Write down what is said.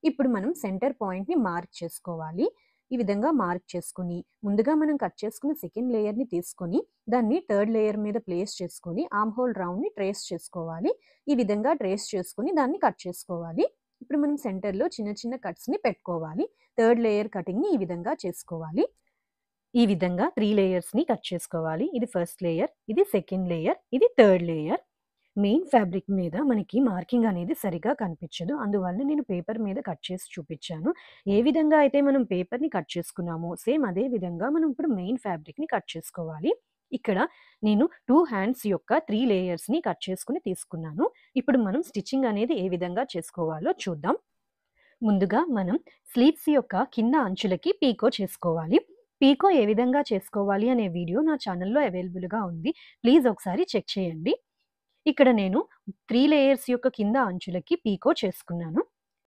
ఇప్పుడు మనం సెంటర్ పాయింట్ని మార్క్ చేసుకోవాలి. ఈ విధంగా మార్క్ చేసుకుని ముందుగా మనం కట్ చేసుకున్న సెకండ్ లేయర్ని తీసుకొని దాన్ని థర్డ్ లేయర్ మీద ప్లేస్ చేసుకొని ఆర్మ్ హోల్ రౌండ్ని ట్రేస్ చేసుకోవాలి. ఈ విధంగా ట్రేస్ చేసుకుని దాన్ని కట్ చేసుకోవాలి. ఇప్పుడు మనం సెంటర్లో చిన్న చిన్న కట్స్ని పెట్టుకోవాలి. థర్డ్ లేయర్ కటింగ్ని ఈ విధంగా చేసుకోవాలి. ఈ విధంగా 3 లేయర్స్ని కట్ చేసుకోవాలి. ఇది ఫస్ట్ లేయర్, ఇది సెకండ్ లేయర్, ఇది థర్డ్ లేయర్. మెయిన్ ఫ్యాబ్రిక్ మీద మనకి మార్కింగ్ అనేది సరిగా కనిపించదు. అందువల్ల నేను పేపర్ మీద కట్ చేసి చూపించాను. ఏ విధంగా అయితే మనం పేపర్‌ని కట్ చేసుకున్నామో సేమ్ అదే విధంగా మనం ఇప్పుడు మెయిన్ ఫ్యాబ్రిక్‌ని కట్ చేసుకోవాలి. ఇక్కడ నేను 2 హ్యాండ్స్ యొక్క 3 లేయర్స్‌ని కట్ చేసుకొని తీసుకున్నాను. ఇప్పుడు మనం స్టిచ్చింగ్ అనేది ఏ విధంగా చేసుకోవాలో చూద్దాం. ముందుగా మనం స్లీవ్స్ యొక్క కింద అంచులకి పీకో చేసుకోవాలి. పీకో ఏ విధంగా చేసుకోవాలి అనే వీడియో నా ఛానల్‌లో అవైలబుల్‌గా ఉంది. ప్లీజ్ ఒకసారి చెక్ చేయండి. ఇక్కడ నేను 3 లేయర్స్ యొక్క కింద అంచులకి పీకో చేసుకున్నాను.